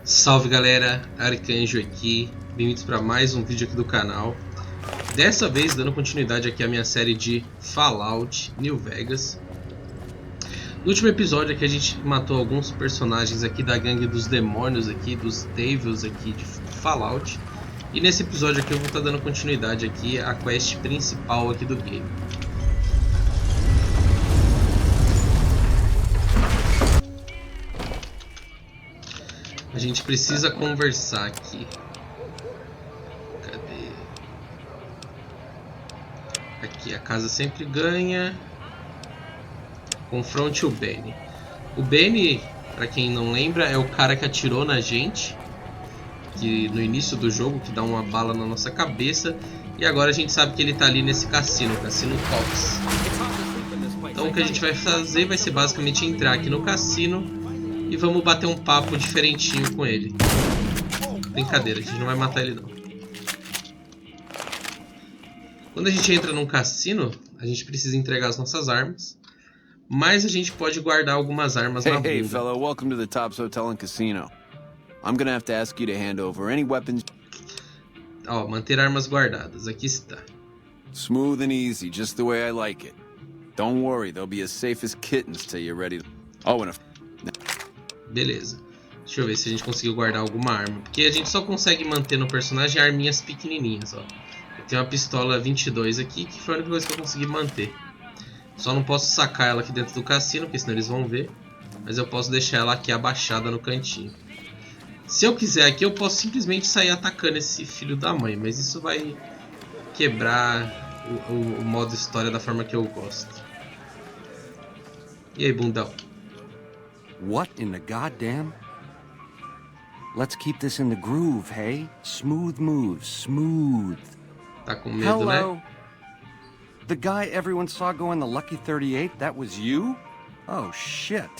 Salve galera, Arcanjo aqui, bem-vindos para mais um vídeo aqui do canal. Dessa vez dando continuidade aqui à minha série de Fallout New Vegas. No último episódio aqui a gente matou alguns personagens aqui da gangue dos demônios aqui, dos Devils aqui de Fallout. E nesse episódio aqui eu vou estar dando continuidade aqui à quest principal aqui do game. A gente precisa conversar aqui. Cadê? Aqui, a casa sempre ganha. Confronte o Benny. O Benny, pra quem não lembra, é o cara que atirou na gente que no início do jogo, que dá uma bala na nossa cabeça. E agora a gente sabe que ele tá ali nesse cassino, Cassino Tops. Então o que a gente vai fazer vai ser basicamente entrar aqui no cassino e vamos bater um papo diferentinho com ele. Brincadeira, a gente não vai matar ele não. Quando a gente entra num cassino, a gente precisa entregar as nossas armas, mas a gente pode guardar algumas armas na bunda. Hey fellow, welcome to the Tops Hotel and Casino. I'm gonna have to ask you to hand over any weapons. Ó, manter armas guardadas, aqui está. Smooth and easy, just the way I like it. Don't worry, they'll be as safe as kittens till you're ready to... Oh, and Beleza. Deixa eu ver se a gente conseguiu guardar alguma arma. Porque a gente só consegue manter no personagem arminhas pequenininhas, ó. Eu tenho uma pistola 22 aqui, que foi a única coisa que eu consegui manter. Só não posso sacar ela aqui dentro do cassino, porque senão eles vão ver. Mas eu posso deixar ela aqui abaixada no cantinho. Se eu quiser aqui, eu posso simplesmente sair atacando esse filho da mãe. Mas isso vai quebrar o modo história da forma que eu gosto. E aí, bundão? What in the goddamn? Let's keep this in the groove, hey? Smooth moves, smooth. Tá com medo, Hello. né? The guy everyone saw go in the Lucky 38, that was you? Oh, shit.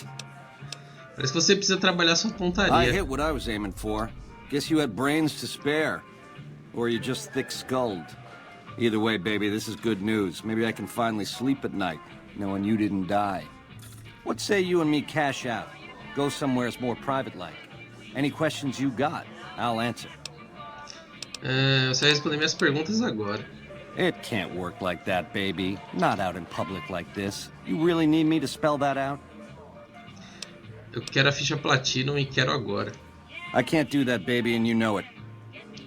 Parece que você precisa trabalhar sua I pontaria. hit what I was aiming for. Guess you had brains to spare. Or you just thick-skulled. Either way, baby, this is good news. Maybe I can finally sleep at night, knowing you didn't die. What say you and me cash out? Go somewhere more private-like. Any questions you got, I'll answer. Você vai responder minhas perguntas agora. It can't work like that, baby. Not out in public like this. You really need me to spell that out? Eu quero a ficha Platinum e quero agora. I can't do that, baby, and you know it.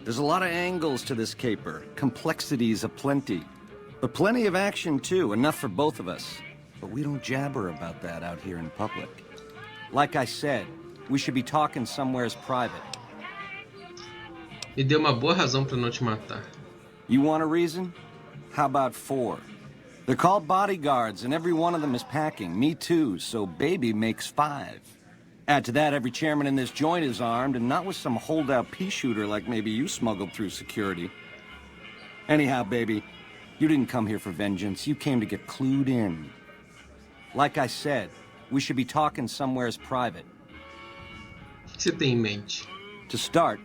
There's a lot of angles to this caper. Complexities aplenty. But plenty of action, too. Enough for both of us. But we don't jabber about that out here in public. Like I said, we should be talking somewheres private. Me deu uma boa razão pra não te matar. You want a reason? How about 4? They're called bodyguards, and every one of them is packing. Me too, so baby makes 5. Add to that, every chairman in this joint is armed, and not with some holdout pea shooter like maybe you smuggled through security. Anyhow, baby, you didn't come here for vengeance. You came to get clued in. Like I said, we should be talking somewheres private. O que você tem em mente? To start,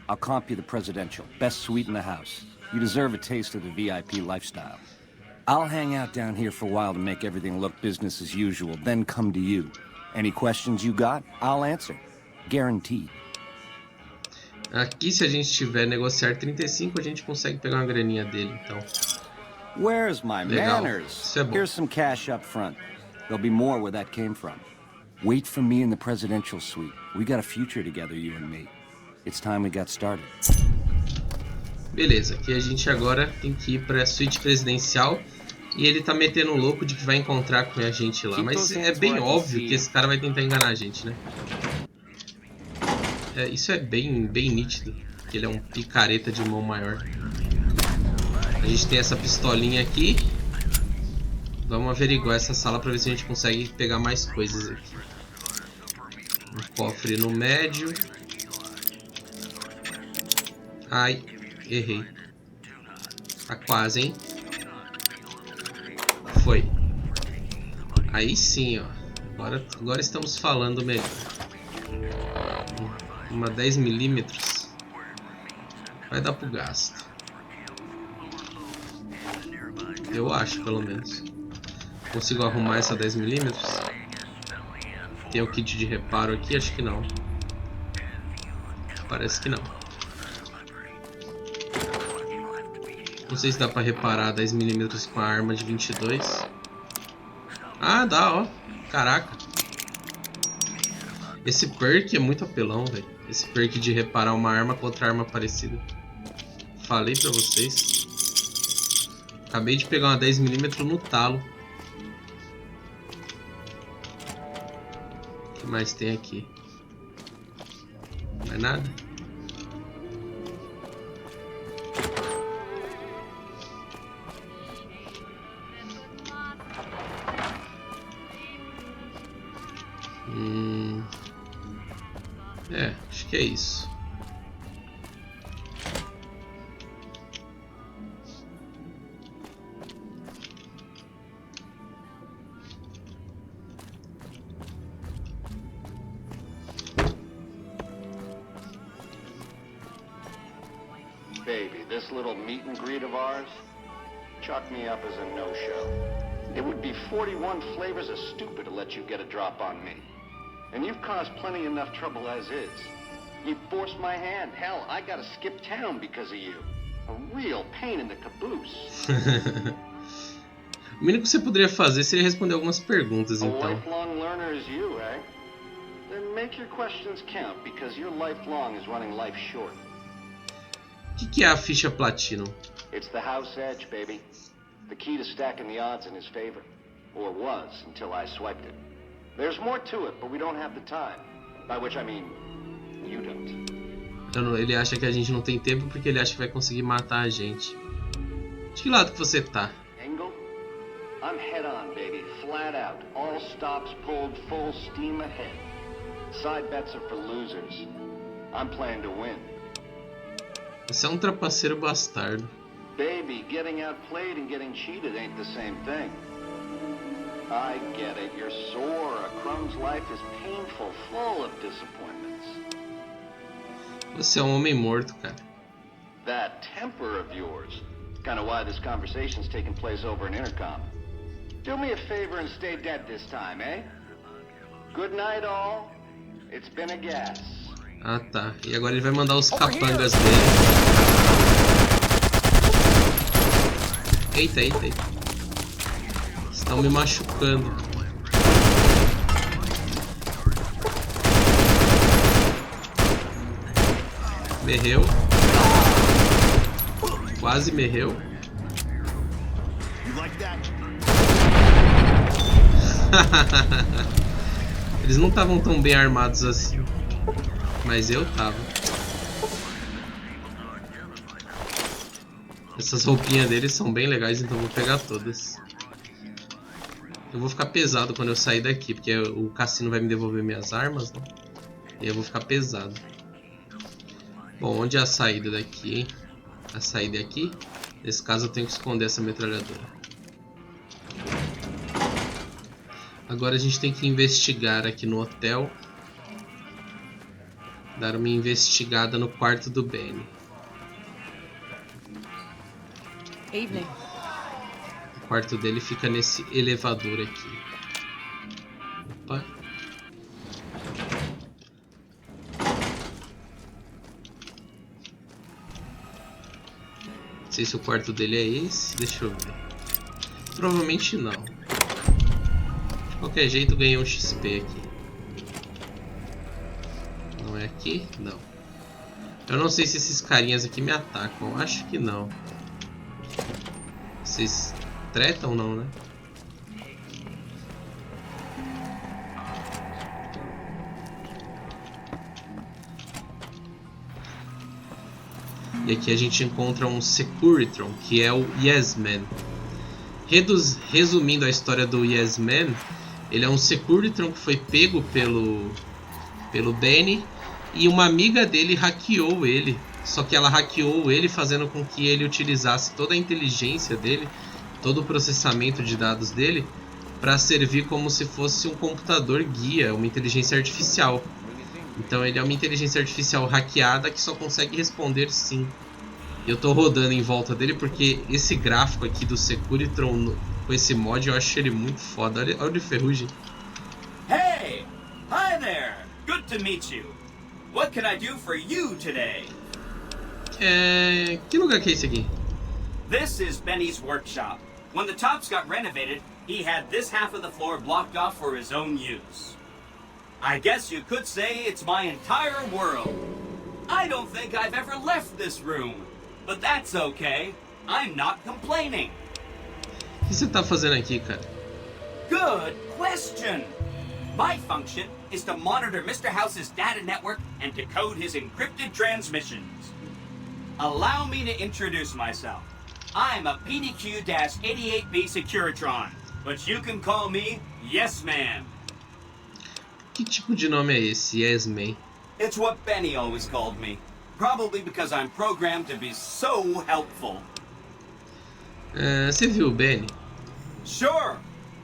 I'll comp you the presidential. Best suite in the house. You deserve a taste of the VIP lifestyle. I'll hang out down here for a while to make everything look business as usual, then come to you. Any questions you got, I'll answer. Guaranteed. Aqui, se a gente tiver negociar 35, a gente consegue pegar uma graninha dele, então. Where's my Legal. manners? Isso é bom. Here's some cash up front. There'll be more where that came from. Wait for me in the presidential suite. We got a future together, you and me. It's time we got started. Beleza, aqui a gente agora tem que ir pra suíte presidencial. E ele tá metendo o louco de que vai encontrar com a gente lá. Mas é bem óbvio que esse cara vai tentar enganar a gente, né? Isso é bem nítido. Que ele é um picareta de mão maior. A gente tem essa pistolinha aqui. Vamos averiguar essa sala pra ver se a gente consegue pegar mais coisas aqui. Um cofre no médio. Ai, errei. Tá quase, hein? Foi. Aí sim, ó. Agora estamos falando melhor. Uma 10mm. Vai dar pro gasto. Eu acho, pelo menos. Consigo arrumar essa 10mm? Tem o kit de reparo aqui? Acho que não. Parece que não. Não sei se dá pra reparar 10mm com a arma de 22. Ah, dá, ó. Caraca. Esse perk é muito apelão, velho. Esse perk de reparar uma arma com outra arma parecida. Falei pra vocês. Acabei de pegar uma 10mm no talo. O que mais tem aqui? Mais nada? Acho que é isso. Baby, this little meet and greet of ours, chalk me up as a no-show. It would be 41 flavors of stupid to let you get a drop on me. And you've caused plenty enough trouble as is. You forced my hand. Hell, I gotta skip town because of you. A real pain in the caboose. O mínimo que você poderia fazer seria responder algumas perguntas, A então. lifelong learner is you, eh? Then make your questions count because your lifelong is running life short. O que é a ficha Platinum? It's the house edge, baby. The key to stacking the odds in his favor. Or was, until I swiped it. There's more to it, but we don't have the time. By which I mean, you don't. Então, ele acha que a gente não tem tempo porque ele acha que vai conseguir matar a gente. De que lado que você tá? Engel? I'm head on, baby. Flat out. All stops pulled, full steam ahead. Side bets are for losers. I'm playing to win. Você é um trapaceiro bastardo. Baby, getting outplayed and getting cheated ain't the same thing. I get it. You're sore. A crumb's life is painful, full of disappointments. Você é um homem morto, cara. That temper of yours. Kind of why this conversation's taking place over an intercom. Do me a favor and stay dead this time, eh? Good night, all. It's been a gas. Ah, tá. E agora ele vai mandar os capangas dele. Eita, eita, eita. Estão me machucando. Morreu. Quase morreu. Eles não estavam tão bem armados assim. Mas eu tava. Essas roupinhas deles são bem legais, então eu vou pegar todas. Eu vou ficar pesado quando eu sair daqui, porque o cassino vai me devolver minhas armas, né? E eu vou ficar pesado. Bom, onde é a saída daqui, hein? A saída é aqui. Nesse caso eu tenho que esconder essa metralhadora. Agora a gente tem que investigar aqui no hotel. Dar uma investigada no quarto do Benny. Evening. O quarto dele fica nesse elevador aqui. Opa. Não sei se o quarto dele é esse. Deixa eu ver. Provavelmente não. De qualquer jeito ganhei um XP aqui. Não é aqui? Não. Eu não sei se esses carinhas aqui me atacam. Acho que não. Vocês tretam ou não, né? E aqui a gente encontra um Securitron, que é o Yes Man. Resumindo a história do Yes Man, ele é um Securitron que foi pego pelo Benny. E uma amiga dele hackeou ele. Só que ela hackeou ele fazendo com que ele utilizasse toda a inteligência dele, todo o processamento de dados dele, para servir como se fosse um computador guia, uma inteligência artificial. Então ele é uma inteligência artificial hackeada que só consegue responder sim. Eu tô rodando em volta dele porque esse gráfico aqui do Securitron com esse mod eu acho ele muito foda. Olha o ferrugem. Hey! Hi there! Good to meet you. What can I do for you today? Que lugar que é esse aqui? This is Benny's workshop. When the tops got renovated, he had this half of the floor blocked off for his own use. I guess you could say it's my entire world. I don't think I've ever left this room, but that's okay. I'm not complaining. O que você tá fazendo aqui, cara? Good question. My function is to monitor Mr. House's data network and decode his encrypted transmissions. Allow me to introduce myself. I'm a PDQ-88B Securitron, but you can call me Yes Man. Que tipo de nome é esse? Yes Man. It's what Benny always called me. Probably because I'm programmed to be so helpful. Você viu o Benny? Sure.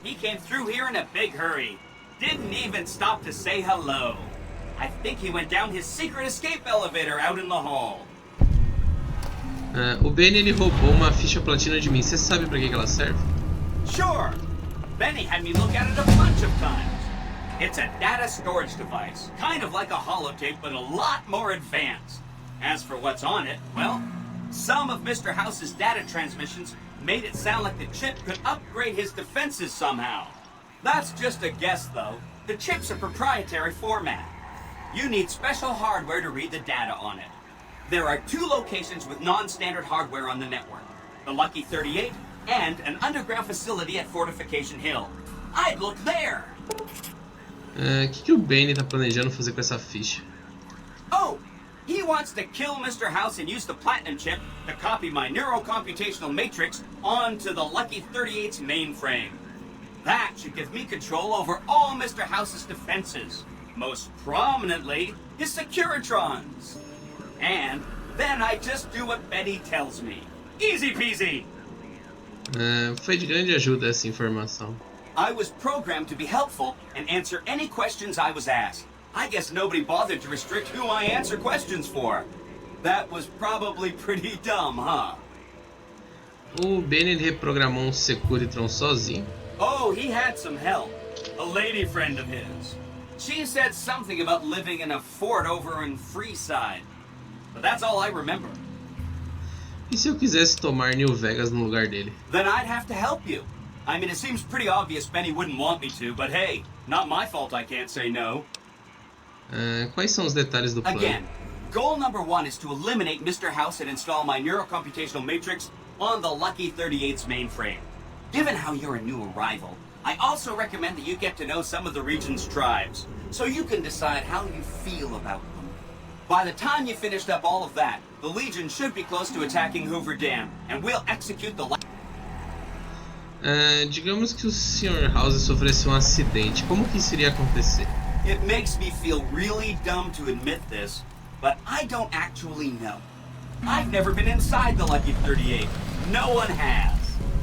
He came through here in a big hurry. Didn't even stop to say hello. I think he went down his secret escape elevator out in the hall. O Benny ele roubou uma ficha platina de mim. Você sabe pra que ela serve? Sure. Benny had me look at it a bunch of times. It's a data storage device, kind of like a holotape, but a lot more advanced. As for what's on it, well, some of Mr. House's data transmissions made it sound like the chip could upgrade his defenses somehow. That's just a guess, though. The chip's a proprietary format. You need special hardware to read the data on it. There are 2 locations with non-standard hardware on the network. The Lucky 38 and an underground facility at Fortification Hill. I'd look there! Que o Benny tá planejando fazer com essa ficha? Oh! He wants to kill Mr. House and use the Platinum chip to copy my neurocomputational matrix onto the Lucky 38's mainframe. That should give me control over all Mr. House's defenses, most prominently his Securitrons. And then I just do what Betty tells me. Easy peasy! Foi de grande ajuda essa informação. I was programmed to be helpful and answer any questions I was asked. I guess nobody bothered to restrict who I answer questions for. That was probably pretty dumb, huh? O Benny ele reprogramou um Securitron sozinho. Oh, he had some help. A lady friend of his. She said something about living in a fort over in Freeside. But that's all I remember. E se eu quisesse tomar New Vegas no lugar dele? Then I'd have to help you. I mean, it seems pretty obvious Benny wouldn't want me to, but hey, not my fault I can't say no. Quais são os detalhes do plano? Again, goal number 1 is to eliminate Mr. House and install my neurocomputational matrix on the Lucky 38's mainframe. Given how you're a new arrival, I also recommend that you get to know some of the region's tribes, so you can decide how you feel about them. By the time you finished up all of that, the Legion should be close to attacking Hoover Dam, and we'll execute the digamos que o Sr. House sofresse um acidente. Como que isso iria acontecer? It makes me feel really dumb to admit this, but I don't actually know. I've never been inside the Lucky 38. No one has.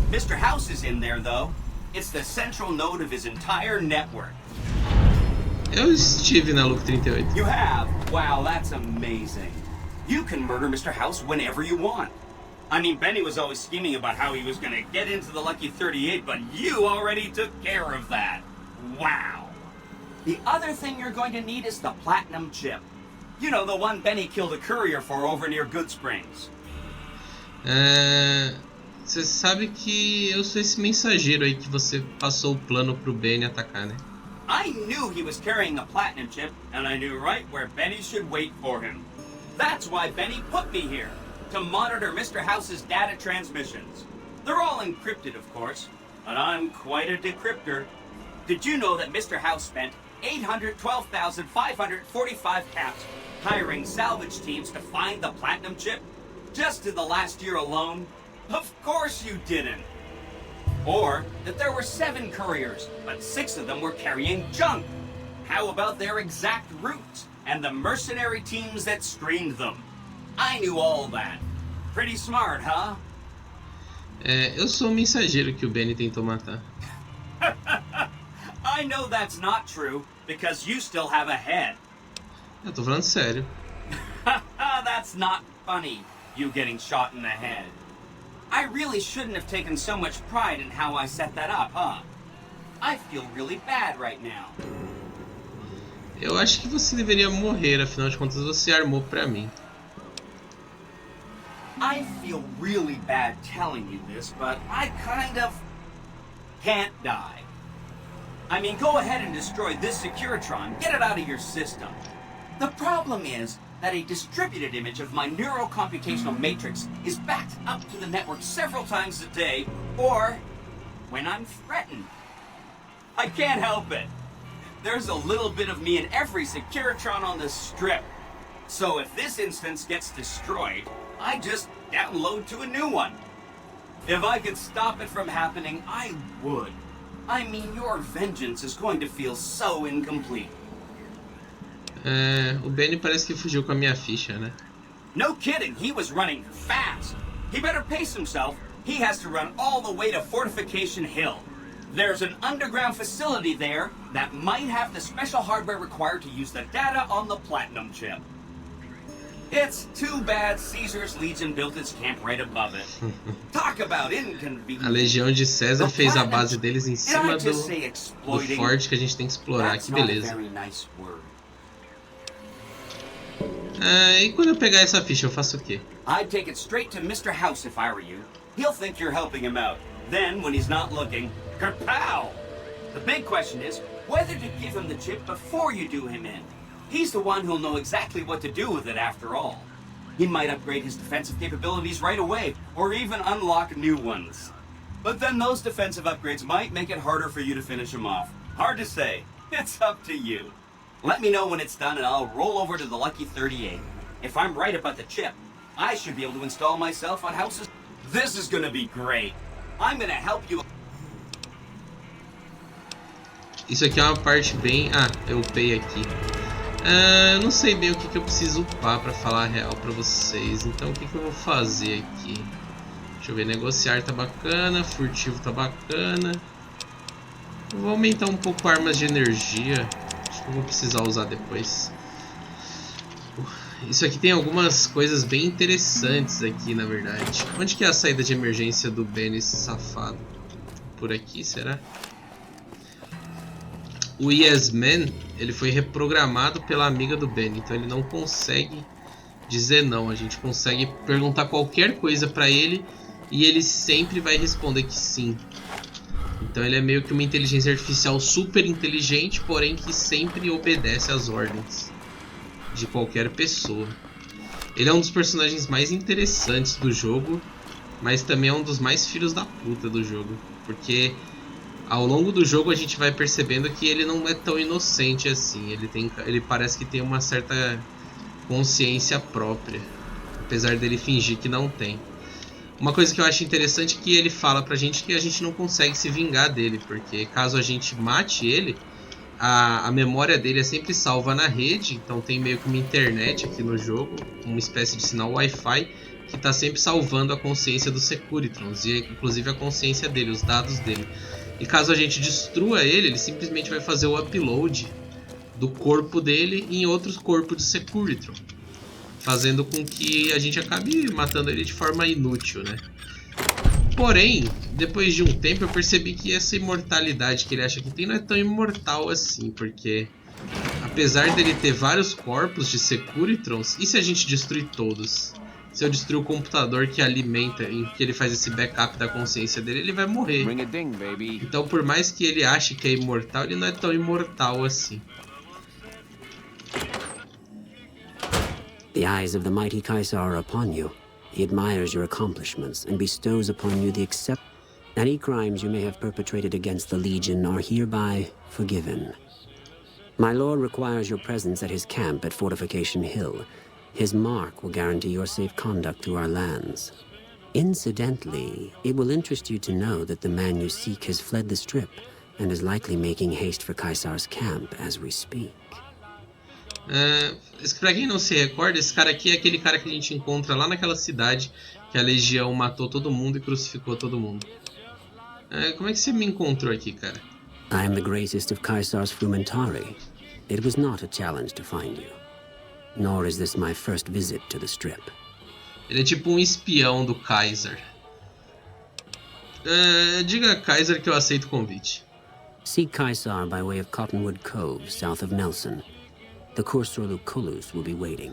Mr. House is in there, though. It's the central node of his entire network. Eu estive na Luke 38. You have? Wow, that's amazing. You can murder Mr. House whenever you want. I mean, Benny was always scheming about how he was going to get into the Lucky 38, but you already took care of that. Wow. The other thing you're going to need is the Platinum chip. You know, the one Benny killed a courier for over near Good Springs. Você sabe que eu sou esse mensageiro aí que você passou o plano pro Benny atacar, né? I knew he was carrying the Platinum chip, and I knew right where Benny should wait for him. That's why Benny put me here, to monitor Mr. House's data transmissions. They're all encrypted, of course, but I'm quite a decryptor. Did you know that Mr. House spent 812,545 caps hiring salvage teams to find the Platinum chip? Just in the last year alone? Of course you didn't. Or that there were 7 couriers, but 6 of them were carrying junk. How about their exact routes and the mercenary teams that screened them? I knew all that. Pretty smart, huh? Eu sou o mensageiro que o Benny tentou matar. I know that's not true, because you still have a head. Eu tô falando sério. That's not funny, you getting shot in the head. I really shouldn't have taken so much pride in how I set that up, huh? I feel really bad right now. Eu acho que você deveria morrer, afinal de contas você armou pra mim. I feel really bad telling you this, but I kind of can't die. I mean, go ahead and destroy this Securitron. Get it out of your system. The problem is that a distributed image of my neurocomputational matrix is backed up to the network several times a day, or when I'm threatened. I can't help it. There's a little bit of me in every Securitron on the strip. So if this instance gets destroyed, I just download to a new one. If I could stop it from happening, I would. I mean, your vengeance is going to feel so incomplete. O Benny parece que fugiu com a minha ficha, né? No kidding, he was running fast. He better pace himself. He has to run all the way to Fortification Hill. There's an underground facility there that might have the special hardware required to use the data on the Platinum chip. It's too bad Caesar's Legion built its camp right above it. Talk about inconvenient. A Legião de César fez a base deles em cima do forte que a gente tem que explorar. Que beleza. E quando eu pegar essa ficha, eu faço o quê? I'd take it straight to Mr. House if I were you. He'll think you're helping him out. Then, when he's not looking, kerpow! The big question is whether to give him the chip before you do him in. He's the one who'll know exactly what to do with it after all. He might upgrade his defensive capabilities right away, or even unlock new ones. But then those defensive upgrades might make it harder for you to finish him off. Hard to say. It's up to you. Let me know when it's done and I'll roll over to the Lucky 38. If I'm right about the chip, I should be able to install myself on houses. This is gonna be great. I'm gonna help you. Isso aqui é uma parte bem... eu upei aqui. Eu não sei bem o que eu preciso upar pra falar a real pra vocês. Então o que eu vou fazer aqui? Deixa eu ver, negociar tá bacana, furtivo tá bacana. Eu vou aumentar um pouco armas de energia. Acho que eu vou precisar usar depois. Isso aqui tem algumas coisas bem interessantes aqui, na verdade. Onde que é a saída de emergência do Ben, esse safado? Por aqui, será? O Yes Man, ele foi reprogramado pela amiga do Ben, então ele não consegue dizer não. A gente consegue perguntar qualquer coisa pra ele e ele sempre vai responder que sim. Então ele é meio que uma inteligência artificial super inteligente, porém que sempre obedece às ordens de qualquer pessoa. Ele é um dos personagens mais interessantes do jogo, mas também é um dos mais filhos da puta do jogo, porque ao longo do jogo a gente vai percebendo que ele não é tão inocente assim. Ele parece que tem uma certa consciência própria, apesar dele fingir que não tem. Uma coisa que eu acho interessante é que ele fala pra gente que a gente não consegue se vingar dele, porque caso a gente mate ele, a memória dele é sempre salva na rede. Então tem meio que uma internet aqui no jogo, uma espécie de sinal Wi-Fi que está sempre salvando a consciência dos Securitrons, e inclusive a consciência dele, os dados dele. E caso a gente destrua ele, ele simplesmente vai fazer o upload do corpo dele em outros corpos de Securitron, fazendo com que a gente acabe matando ele de forma inútil, né? Porém, depois de um tempo eu percebi que essa imortalidade que ele acha que tem não é tão imortal assim, porque apesar dele ter vários corpos de Securitrons, e se a gente destruir todos? Se eu destruir o computador que alimenta, em que ele faz esse backup da consciência dele, ele vai morrer. Então por mais que ele ache que é imortal, ele não é tão imortal assim. The eyes of the mighty Caesar are upon you. He admires your accomplishments and bestows upon you the accept. Any crimes you may have perpetrated against the Legion are hereby forgiven. My lord requires your presence at his camp at Fortification Hill. His mark will guarantee your safe conduct through our lands. Incidentally, it will interest you to know that the man you seek has fled the Strip and is likely making haste for Caesar's camp as we speak. Pra quem não se recorda, esse cara aqui é aquele cara que a gente encontra lá naquela cidade que a Legião matou todo mundo e crucificou todo mundo. Como é que você me encontrou aqui, cara? I am the greatest of Caesar's Frumentari. It was not a challenge to find you. Nor is this my first visit to the Strip. Ele é tipo um espião do Kaiser. Diga a Kaiser que eu aceito o convite. Seek Caesar by way of Cottonwood Cove, south of Nelson. The cursor Lucullus will be waiting.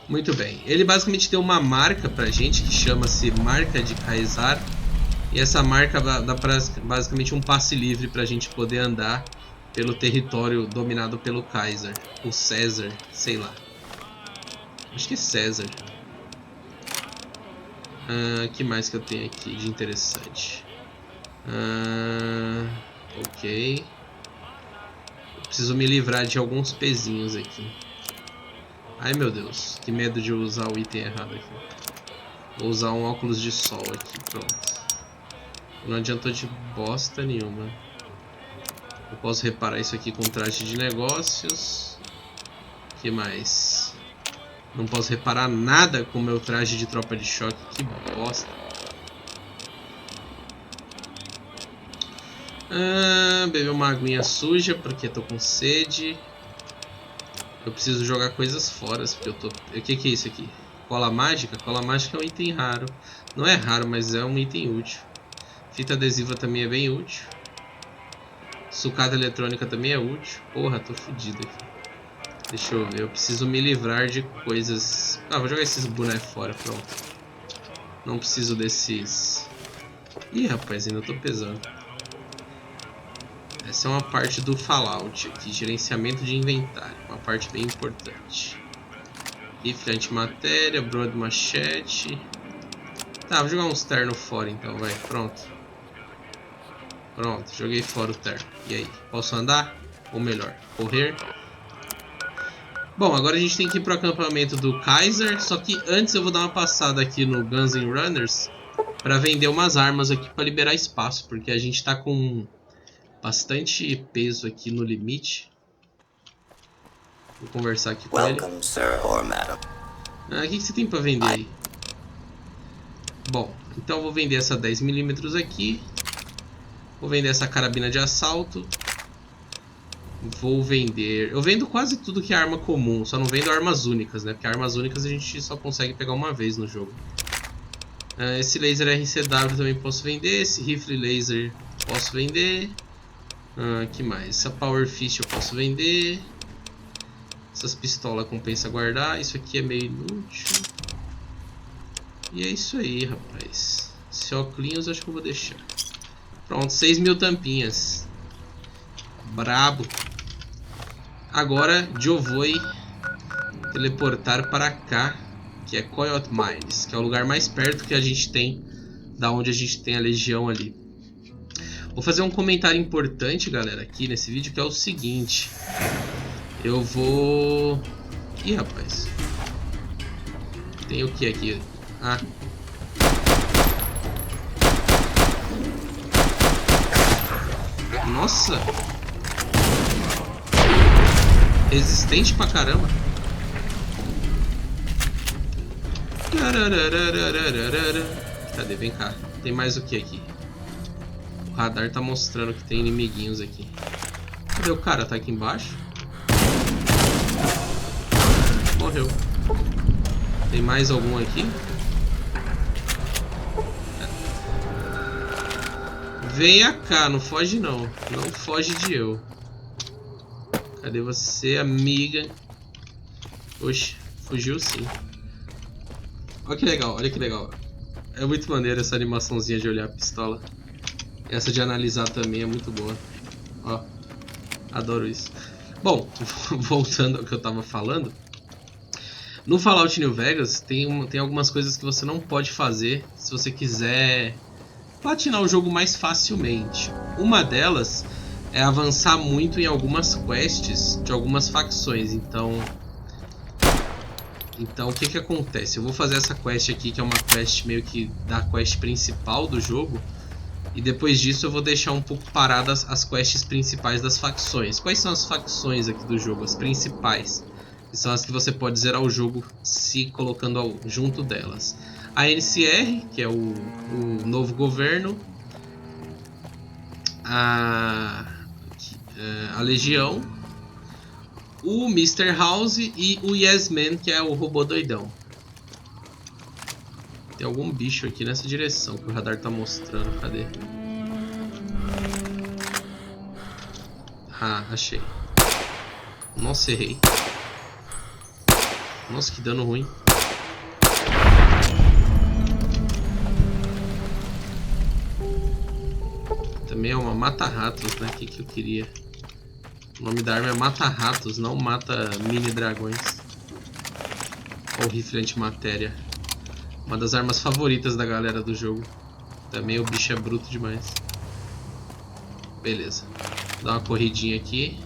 Muito bem. Ele basicamente deu uma marca pra gente que chama-se Marca de Caesar. E essa marca dá basicamente um passe livre pra gente poder andar pelo território dominado pelo Kaiser. O César, sei lá. Acho que é César. Que mais que eu tenho aqui de interessante? Ok. Eu preciso me livrar de alguns pezinhos aqui. Ai meu Deus, que medo de usar o item errado aqui. Vou usar um óculos de sol aqui, pronto. Não adiantou de bosta nenhuma. Eu posso reparar isso aqui com traje de negócios. Que mais? Não posso reparar nada com o meu traje de tropa de choque. Que bosta. Beber uma aguinha suja porque tô com sede. Eu preciso jogar coisas fora porque eu tô... O que é isso aqui? Cola mágica? Cola mágica é um item raro. Não é raro, mas é um item útil. Fita adesiva também é bem útil. Sucata eletrônica também é útil. Porra, tô fodido aqui. Deixa eu ver, eu preciso me livrar de coisas... vou jogar esses bonecos fora, pronto. Não preciso desses... Ih, rapaz, ainda tô pesando. Essa é uma parte do Fallout aqui, gerenciamento de inventário. Uma parte bem importante. Rifle antimatéria, broad machete. Tá, vou jogar uns terno fora então, vai, pronto. Pronto, joguei fora o terno. E aí, posso andar? Ou melhor, correr? Bom, agora a gente tem que ir pro acampamento do Kaiser. Só que antes eu vou dar uma passada aqui no Guns N' Runners para vender umas armas aqui para liberar espaço, porque a gente tá com bastante peso aqui no limite. Vou conversar aqui com ele. Sir or madam. O que você tem para vender aí? Bom, então eu vou vender essa 10mm aqui. Vou vender essa carabina de assalto. Vou vender... Eu vendo quase tudo que é arma comum. Só não vendo armas únicas, né? Porque armas únicas a gente só consegue pegar uma vez no jogo. Esse laser RCW também posso vender. Esse rifle laser posso vender. Que mais? Essa Power Fist eu posso vender. Essas pistolas compensa guardar. Isso aqui é meio inútil. E é isso aí, rapaz. Esse óculos eu acho que eu vou deixar. Pronto, 6.000 tampinhas. Brabo. Agora eu vou teleportar para cá, que é Coyote Mines, que é o lugar mais perto que a gente tem da onde a gente tem a legião ali. Vou fazer um comentário importante, galera, aqui nesse vídeo, que é o seguinte. Eu vou... Ih, rapaz. Tem o que aqui? Nossa! Resistente pra caramba. Cadê? Vem cá. Tem mais o que aqui? O radar tá mostrando que tem inimiguinhos aqui. Cadê o cara? Tá aqui embaixo? Morreu. Tem mais algum aqui? Venha cá, não foge não. Não foge de eu. Cadê você, amiga? Oxe, fugiu sim. Olha que legal, olha que legal. É muito maneiro essa animaçãozinha de olhar a pistola. Essa de analisar também é muito boa. Ó, adoro isso. Bom, voltando ao que eu tava falando. No Fallout New Vegas tem algumas coisas que você não pode fazer se você quiser platinar o jogo mais facilmente. Uma delas é avançar muito em algumas quests de algumas facções. Então o que acontece? Eu vou fazer essa quest aqui, que é uma quest meio que da quest principal do jogo. E depois disso eu vou deixar um pouco paradas as quests principais das facções. Quais são as facções aqui do jogo? As principais. Que são as que você pode zerar o jogo se colocando junto delas. A NCR, que é o novo governo. A Legião. O Mr. House e o Yes Man, que é o robô doidão. Tem algum bicho aqui nessa direção que o radar tá mostrando. Cadê? Achei. Nossa, errei. Nossa, que dano ruim. Também é uma mata-ratos, né? O que eu queria? O nome da arma é mata-ratos, não mata mini-dragões. Ou rifle antimatéria. Uma das armas favoritas da galera do jogo. Também o bicho é bruto demais. Beleza. Dá uma corridinha aqui.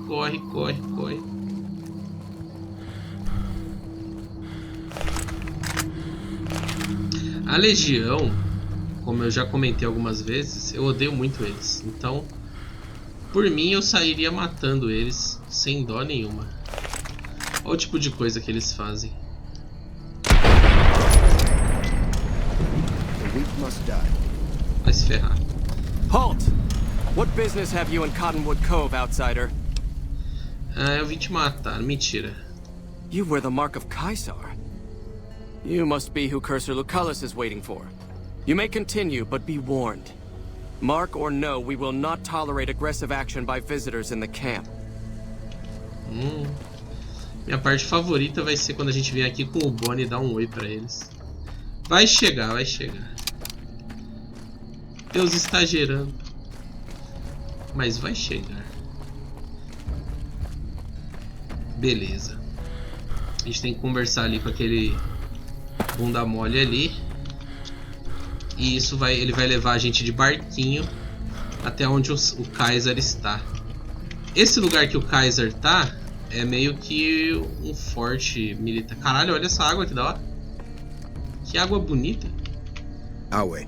Corre, corre, corre. A Legião, como eu já comentei algumas vezes, eu odeio muito eles. Então, por mim, eu sairia matando eles sem dó nenhuma. Olha o tipo de coisa que eles fazem. Vai se ferrar. Halt! What business have you in Cottonwood Cove, outsider? Ah, eu vim te matar. Mentira. You wear the mark of Caesar. You must be who Cursor Lucullus is waiting for. You may continue, but be warned. Mark or no, we will not tolerate aggressive action by visitors in the camp. Minha parte favorita vai ser quando a gente vem aqui com o Bonnie e dá um oi pra eles. Vai chegar, vai chegar. Deus está gerando. Mas vai chegar. Beleza. A gente tem que conversar ali com aquele bunda mole ali. E isso ele vai levar a gente de barquinho até onde o Kaiser está. Esse lugar que o Kaiser tá é meio que um forte militar. Caralho, olha essa água que da hora. Que água bonita. Awe,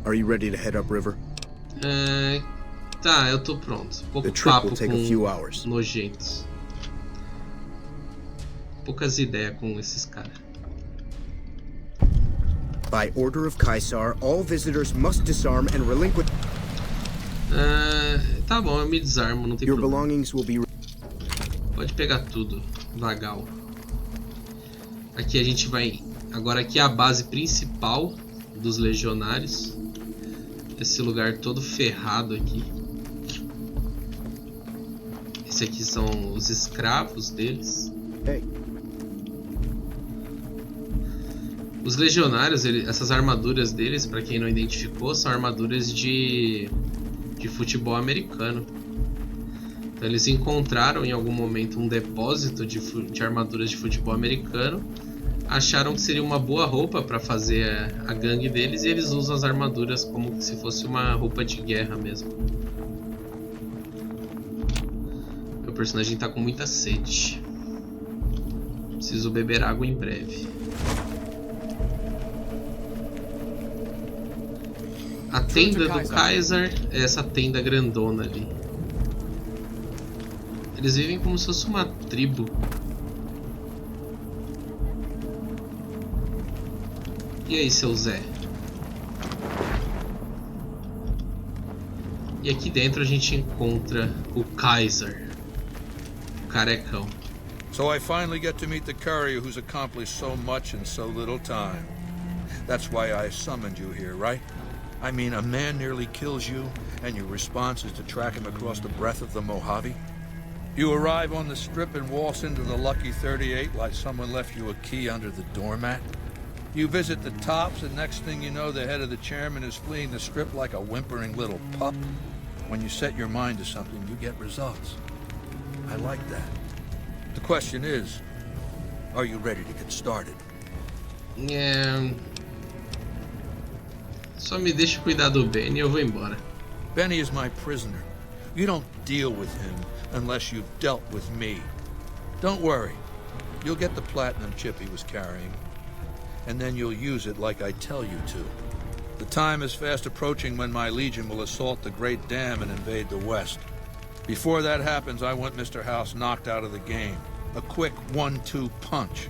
are you ready to head upriver? Tá, eu tô pronto. Pouco The trip papo will take a few hours. com nojentos. Poucas ideias com esses caras. By order of Caesar, all visitors must disarm and relinquish. Tá bom, eu me desarmo, não tem Your problema. belongings will be. Pode pegar tudo, vagal. Aqui a gente vai. Agora aqui é a base principal dos legionários. Esse lugar todo ferrado aqui. Esse aqui são os escravos deles. Hey. Os legionários, essas armaduras deles, para quem não identificou, são armaduras de futebol americano. Então eles encontraram em algum momento um depósito de armaduras de futebol americano, acharam que seria uma boa roupa para fazer a gangue deles e eles usam as armaduras como se fosse uma roupa de guerra mesmo. Meu personagem tá com muita sede. Preciso beber água em breve. A tenda do Kaiser é essa tenda grandona ali. Eles vivem como se fosse uma tribo. E aí, seu Zé? E aqui dentro a gente encontra o Kaiser, o carecão. So I finally get to meet the courier who's accomplished so much in so little time. That's why I summoned you here, right? I mean, a man nearly kills you, and your response is to track him across the breadth of the Mojave? You arrive on the strip and waltz into the Lucky 38 like someone left you a key under the doormat? You visit the tops, and next thing you know, the head of the chairman is fleeing the strip like a whimpering little pup? When you set your mind to something, you get results. I like that. The question is, are you ready to get started? Só me deixa cuidar do Benny e eu vou embora. Benny is my prisoner. You don't deal with him unless you've dealt with me. Don't worry. You'll get the platinum chip he was carrying, and then you'll use it like I tell you to. The time is fast approaching when my legion will assault the Great Dam and invade the West. Before that happens, I want Mr. House knocked out of the game. A quick 1-2 punch,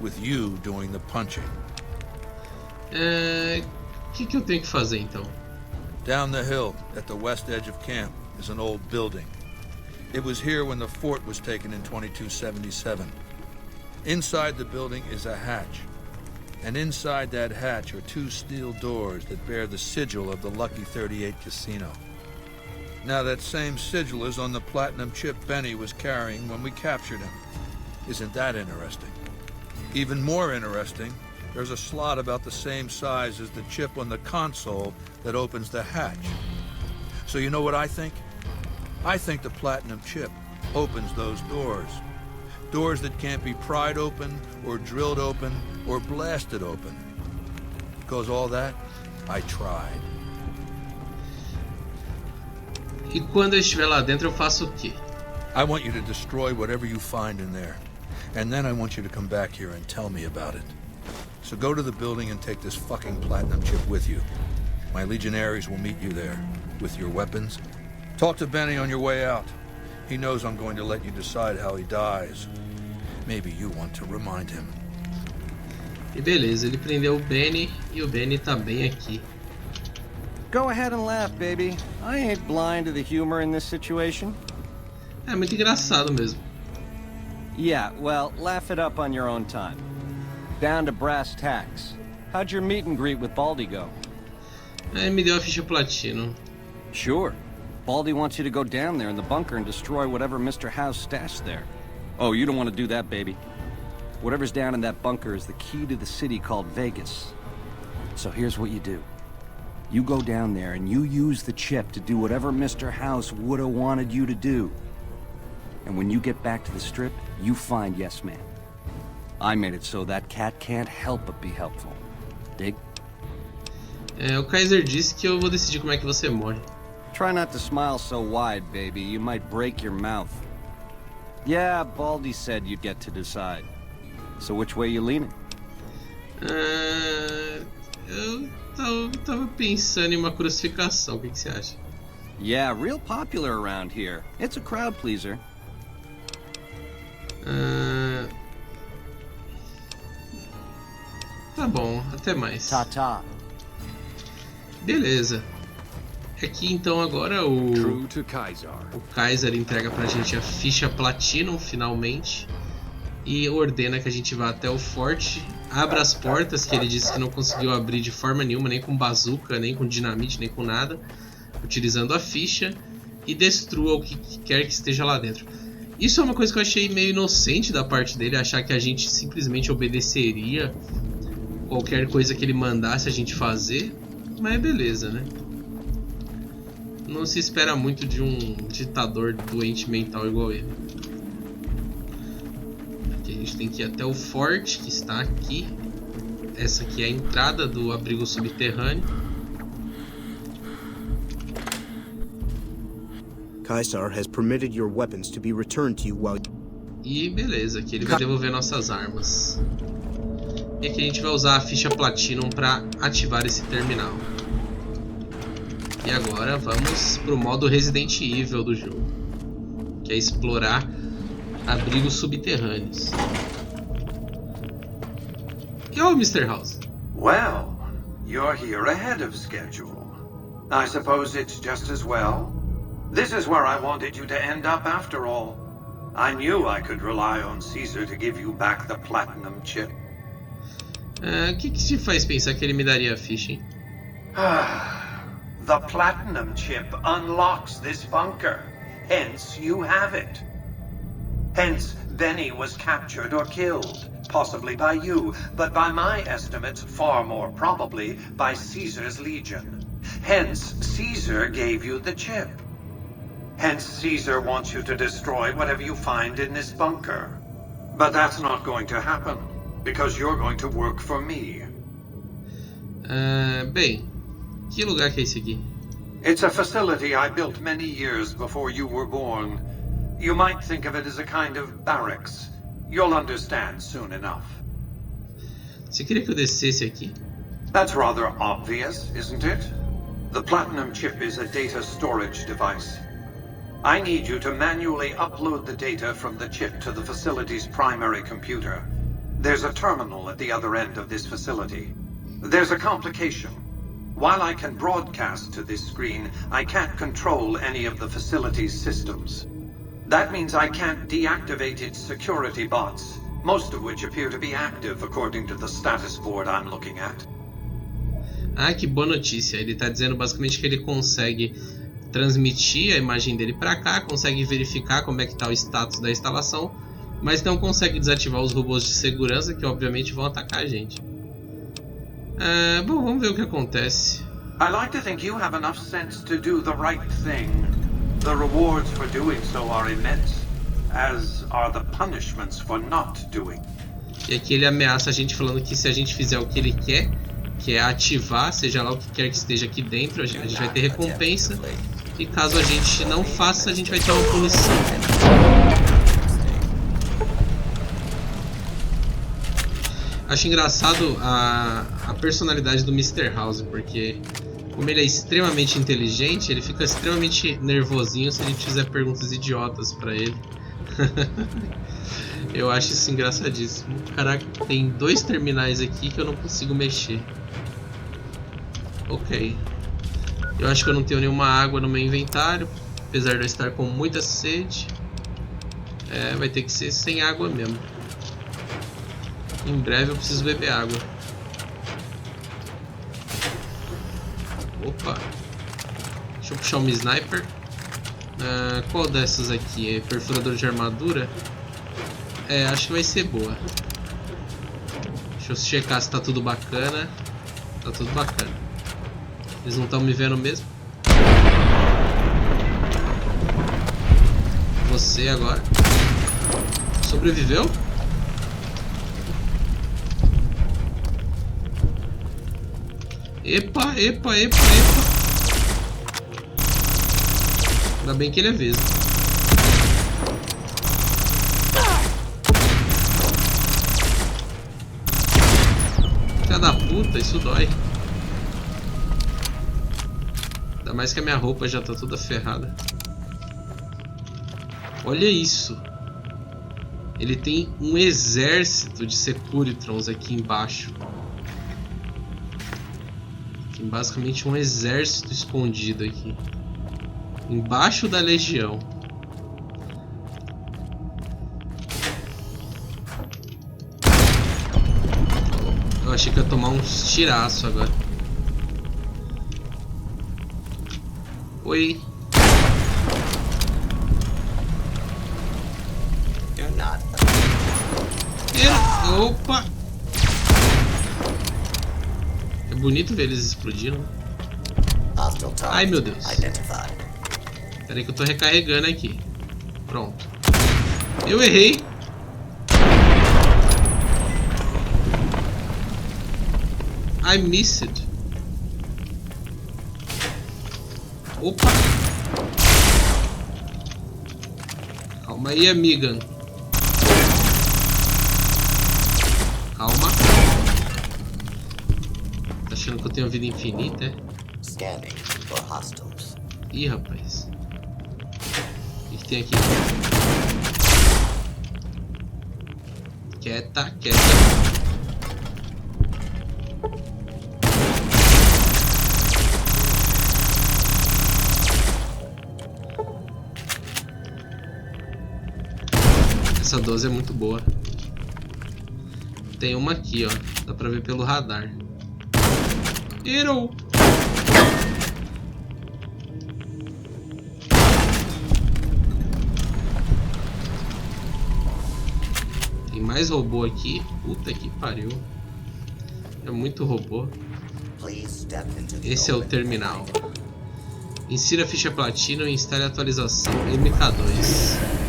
with you doing the punching. Que eu tenho que fazer então? Down the hill, at the west edge of camp, is an old building. It was here when the fort was taken in 2277. Inside the building is a hatch. And inside that hatch are 2 steel doors that bear the sigil of the Lucky 38 Casino. Now that same sigil is on the platinum chip Benny was carrying when we captured him. Isn't that interesting? Even more interesting, there's a slot about the same size as the chip on the console that opens the hatch. So you know what I think? I think the platinum chip opens those doors. Doors that can't be pried open, or drilled open, or blasted open. Because all that, I tried. E quando eu estiver lá dentro, eu faço o quê? I want you to destroy whatever you find in there. And then I want you to come back here and tell me about it. So go to the building and take this fucking platinum chip with you. My legionaries will meet you there, with your weapons. Talk to Benny on your way out. He knows I'm going to let you decide how he dies. Maybe you want to remind him. E beleza, ele prendeu o Benny e o Benny tá bem aqui. Go ahead and laugh, baby. I ain't blind to the humor in this situation. É muito engraçado mesmo. Yeah, well, laugh it up on your own time. Down to brass tacks. How'd your meet and greet with Baldy go? Aí me deu a ficha platino. Sure. Baldy wants you to go down there in the bunker and destroy whatever Mr. House stashed there. Oh, you don't want to do that, baby. Whatever's down in that bunker is the key to the city called Vegas. So here's what you do. You go down there and you use the chip to do whatever Mr. House would have wanted you to do. And when you get back to the strip, you find Yes Man. I made it so that cat can't help but be helpful. Dig? É, o Kaiser disse que eu vou decidir como é que você morre. Try not to smile so wide, baby. You might break your mouth. Yeah, Baldy said you'd get to decide. So which way you leaning? Eu tava pensando em uma crucificação. O que você acha? Yeah, real popular around here. It's a crowd pleaser. Tá bom, até mais. Ta-ta. Beleza. Aqui então agora o True to Kaiser. O Kaiser entrega pra gente a ficha Platinum finalmente e ordena que a gente vá até o forte, abra as portas que ele disse que não conseguiu abrir de forma nenhuma, nem com bazuca, nem com dinamite, nem com nada, utilizando a ficha, e destrua o que quer que esteja lá dentro. Isso é uma coisa que eu achei meio inocente da parte dele, achar que a gente simplesmente obedeceria qualquer coisa que ele mandasse a gente fazer, mas beleza, né? Não se espera muito de um ditador doente mental igual ele. Aqui a gente tem que ir até o forte, que está aqui. Essa aqui é a entrada do abrigo subterrâneo. Kaisar has permitted your weapons to be returned to you while... E beleza, aqui ele vai devolver nossas armas. E aqui a gente vai usar a ficha Platinum para ativar esse terminal. E agora vamos pro modo Resident Evil do jogo, que é explorar abrigos subterrâneos. E o Mr. House? Well, you're here ahead of schedule. I suppose it's just as well. This is where I wanted you to end up after all. I knew I could rely on Caesar to give you back the platinum chip. O que te faz pensar que ele me daria a ficha, hein? The platinum chip unlocks this bunker. Hence, you have it. Hence, Benny was captured or killed. Possibly by you, but by my estimates, far more probably by Caesar's legion. Hence, Caesar gave you the chip. Hence, Caesar wants you to destroy whatever you find in this bunker. But that's not going to happen, because you're going to work for me. Bem, que lugar que é esse aqui? It's a facility I built many years before you were born. You might think of it as a kind of barracks. You'll understand soon enough. Você queria que eu descesse aqui? That's rather obvious, isn't it? The platinum chip is a data storage device. I need you to manually upload the data from the chip to the facility's primary computer. There's a terminal at the other end of this facility. There's a complication. While I can broadcast to this screen, I can't control any of the facility's systems. That means I can't deactivate its security bots, most of which appear to be active according to the status board I'm looking at. Que boa notícia. Ele está dizendo basicamente que ele consegue transmitir a imagem dele para cá, consegue verificar como é que está o status da instalação, mas não consegue desativar os robôs de segurança que obviamente vão atacar a gente. Bom, vamos ver o que acontece. I like to think you have enough sense to do the right thing. The rewards for doing so are immense, as are the punishments for not doing. E aqui ele ameaça a gente falando que se a gente fizer o que ele quer, que é ativar, seja lá o que quer que esteja aqui dentro, a gente vai ter recompensa. E caso a gente não faça, a gente vai ter uma punição. Acho engraçado a personalidade do Mr. House, porque como ele é extremamente inteligente, ele fica extremamente nervosinho se a gente fizer perguntas idiotas pra ele. Eu acho isso engraçadíssimo. Caraca, tem 2 terminais aqui que eu não consigo mexer. Ok. Eu acho que eu não tenho nenhuma água no meu inventário, apesar de eu estar com muita sede. Vai ter que ser sem água mesmo. Em breve eu preciso beber água. Opa. Deixa eu puxar uma sniper. Qual dessas aqui? É perfurador de armadura? Acho que vai ser boa. Deixa eu checar se tá tudo bacana. Tá tudo bacana. Eles não estão me vendo mesmo? Você agora. Sobreviveu? Epa. Ainda bem que ele é vesgo. Filha da puta, isso dói. Ainda mais que a minha roupa já tá toda ferrada. Olha isso. Ele tem um exército de Securitrons aqui embaixo. Tem basicamente um exército escondido aqui. Embaixo da legião. Eu achei que ia tomar uns tiraço agora. Oi. Opa! É bonito ver eles explodindo. Ai meu Deus. Peraí que eu tô recarregando aqui. Pronto. Eu errei. I missed. Opa. Calma aí, amiga. Calma. Tá achando que eu tenho vida infinita, é? Ih, rapaz. O que tem aqui? Quieta. Essa 12 é muito boa. Tem uma aqui, ó. Dá pra ver pelo radar. Errou! Tem mais robô aqui. Puta que pariu. É muito robô. Esse é o terminal. Insira a ficha platina e instale a atualização MK2.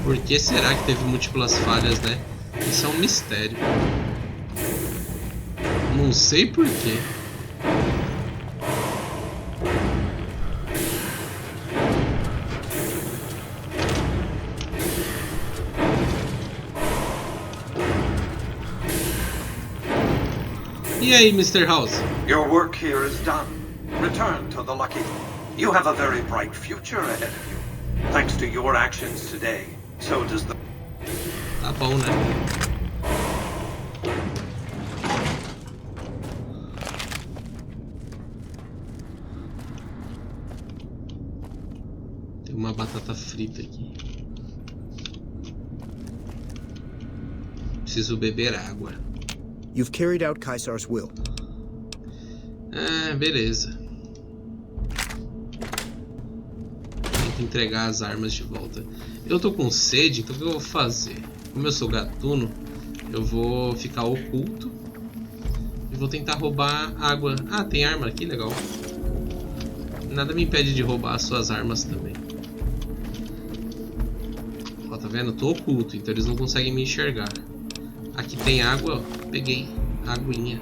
Por que será que teve múltiplas falhas, né? Isso é um mistério. Não sei por quê. E aí, Mr. House? Your work here is done. Return to the Lucky. You have a very bright future ahead of you. Thanks to your actions today, so does the... Tá bom, né? batata frita aqui. Preciso beber água. You've carried out Caesar's will. Beleza. Tem que entregar as armas de volta. Eu tô com sede, então o que eu vou fazer? Como eu sou gatuno, eu vou ficar oculto e vou tentar roubar água. Ah, tem arma aqui, legal. Nada me impede de roubar as suas armas também. Ó, tá vendo? Eu tô oculto, então eles não conseguem me enxergar. Aqui tem água, ó. Peguei aguinha.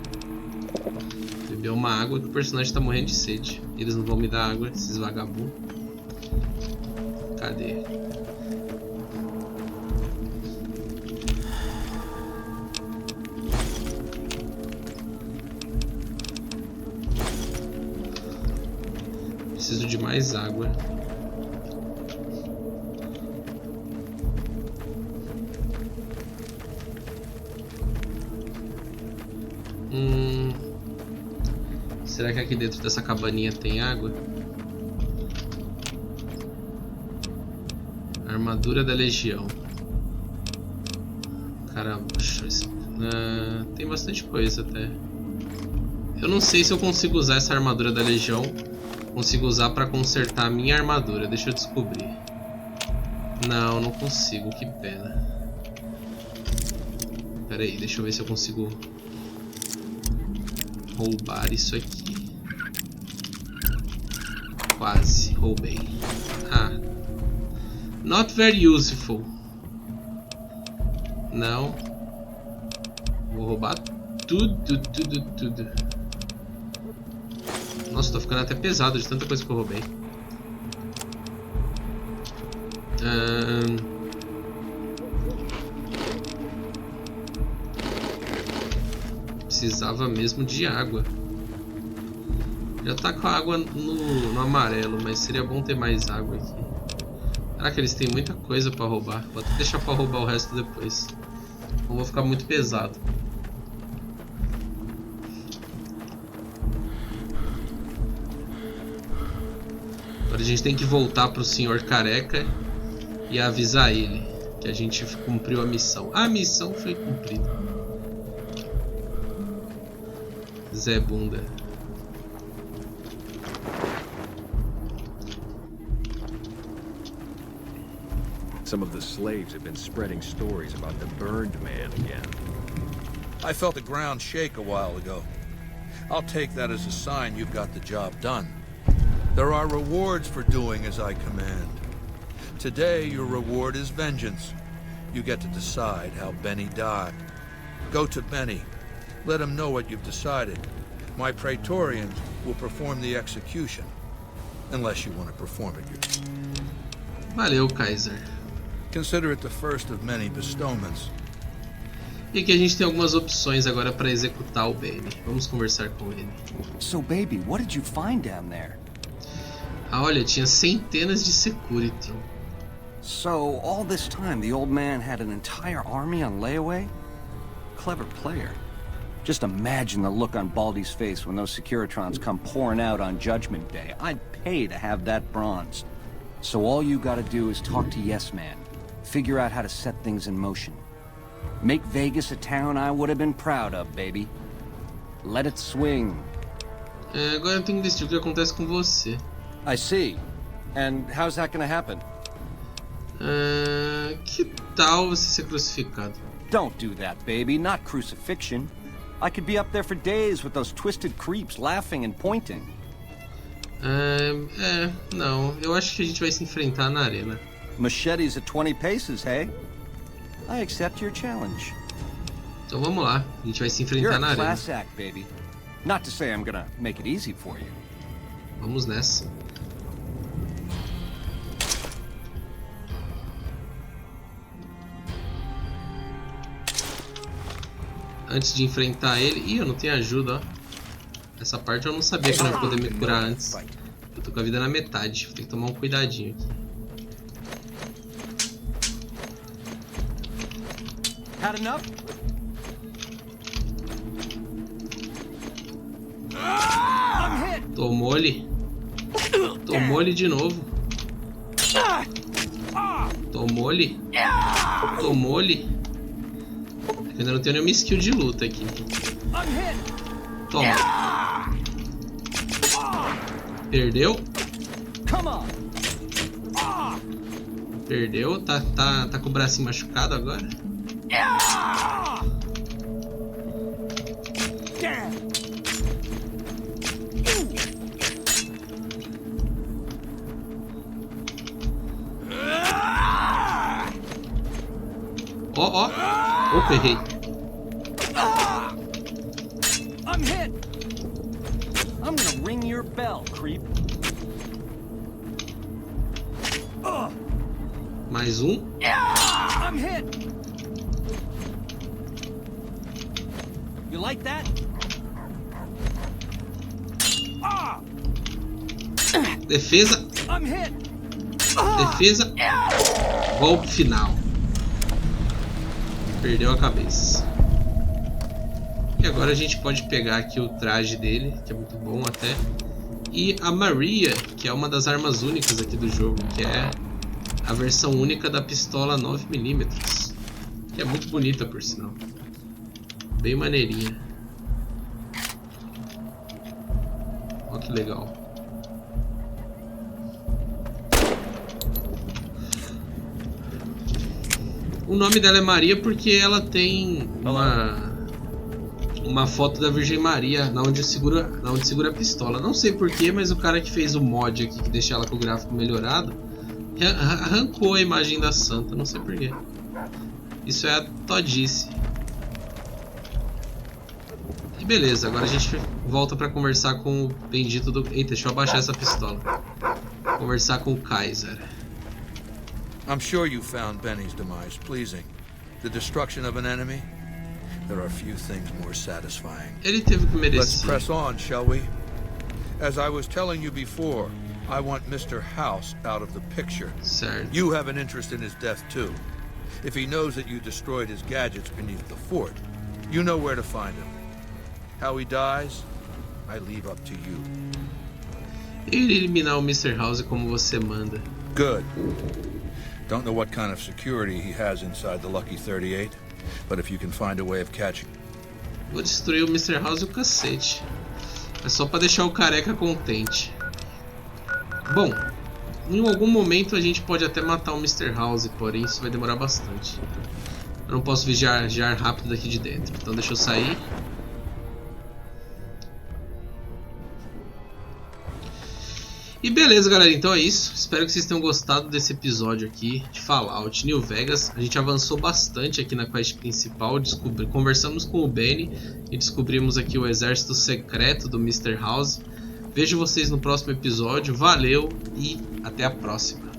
Beber uma água que o personagem tá morrendo de sede. Eles não vão me dar água, esses vagabundos. Cadê? Preciso de mais água. Será que aqui dentro dessa cabaninha tem água? Armadura da Legião. Caramba, tem bastante coisa até. Eu não sei se eu consigo usar essa armadura da Legião. Consigo usar pra consertar a minha armadura. Deixa eu descobrir. Não, não consigo, que pena. Pera aí, deixa eu ver se eu consigo roubar isso aqui. Quase roubei. Ah, not very useful. Não. Vou roubar tudo. Nossa, tô ficando até pesado de tanta coisa que eu roubei. Precisava mesmo de água. Já tá com a água no amarelo, mas seria bom ter mais água aqui. Caraca, eles têm muita coisa pra roubar. Vou até deixar pra roubar o resto depois. Não vou ficar muito pesado. Agora a gente tem que voltar pro senhor careca e avisar ele que a gente cumpriu a missão. A missão foi cumprida. Zé Bunda. Some of the slaves have been spreading stories about the burned man again. I felt the ground shake a while ago. I'll take that as a sign you've got the job done. There are rewards for doing as I command. Today, your reward is vengeance. You get to decide how Benny died. Go to Benny. Let him know what you've decided. My Praetorians will perform the execution. Unless you want to perform it yourself. Valeu, Kaiser. Consider it the first of many bestowments. E aqui a gente tem algumas opções agora para executar o Baby. Vamos conversar com ele. So, baby, what did you find down there? Ah, olha, tinha centenas de security. So, all this time, the old man had an entire army on layaway? Clever player. Just imagine the look on Baldy's face when those Securitrons come pouring out on Judgment Day. I'd pay to have that bronzed. So all you gotta do is talk to Yes Man. Figure out how to set things in motion. Make Vegas a town I would have been proud of, baby. Let it swing. Agora eu tenho que decidir o que acontece com você. I see. And how's that gonna happen? Que tal você ser crucificado? Don't do that, baby. Not crucifixion. I could be up there for days with those twisted creeps laughing and pointing. Não. Eu acho que a gente vai se enfrentar na arena. Machetes at 20 paces, hey? I accept your challenge. Então vamos lá. A gente vai se enfrentar na arena. You're a class act, baby. Not to say I'm gonna make it easy for you. Vamos nessa. Antes de enfrentar ele... Ih, eu não tenho ajuda, ó. Essa parte eu não sabia que eu não ia poder me curar antes. Eu tô com a vida na metade. Vou ter que tomar um cuidadinho aqui. Had enough? Tomou-lhe. Tomou-lhe de novo. Tomou-lhe. Tomou-lhe. Eu ainda não tenho nenhuma skill de luta aqui. Toma. Perdeu. Perdeu. Tá com o bracinho machucado agora. Ó. Opa, errei. I'm hit. I'm gonna ring your bell, creep. Mais um. I'm hit. You like that? Defesa. I'm hit. Defesa. Golpe final. Perdeu a cabeça. E agora a gente pode pegar aqui o traje dele, que é muito bom até. E a Maria, que é uma das armas únicas aqui do jogo, que é a versão única da pistola 9mm. Que é muito bonita, por sinal. Bem maneirinha. Olha que legal. O nome dela é Maria porque ela tem uma foto da Virgem Maria na onde segura a pistola. Não sei porquê, mas o cara que fez o mod aqui, que deixa ela com o gráfico melhorado, arrancou a imagem da santa. Não sei porquê. Isso é a todice. E beleza, agora a gente volta pra conversar com o bendito do... Eita, deixa eu abaixar essa pistola. Conversar com o Kaiser. I'm sure you found Benny's demise pleasing. The destruction of an enemy? There are few things more satisfying. Ele teve que merecer. Let's press on, shall we? As I was telling you before, I want Mr. House out of the picture. Certo. You have an interest in his death too. If he knows that you destroyed his gadgets beneath the fort, you know where to find him. How he dies, I leave up to you. Ele eliminar o Mr. House como você manda. Good. Don't know what kind of security he has inside the Lucky 38, but if you can find a way of catching... Vou destruir o Mr. House e o cacete. É só pra deixar o careca contente. Bom, em algum momento a gente pode até matar o Mr. House, porém isso vai demorar bastante. Eu não posso vigiar rápido daqui de dentro, então deixa eu sair. E beleza, galera, então é isso. Espero que vocês tenham gostado desse episódio aqui de Fallout New Vegas. A gente avançou bastante aqui na quest principal, conversamos com o Benny e descobrimos aqui o Exército Secreto do Mr. House. Vejo vocês no próximo episódio, valeu e até a próxima.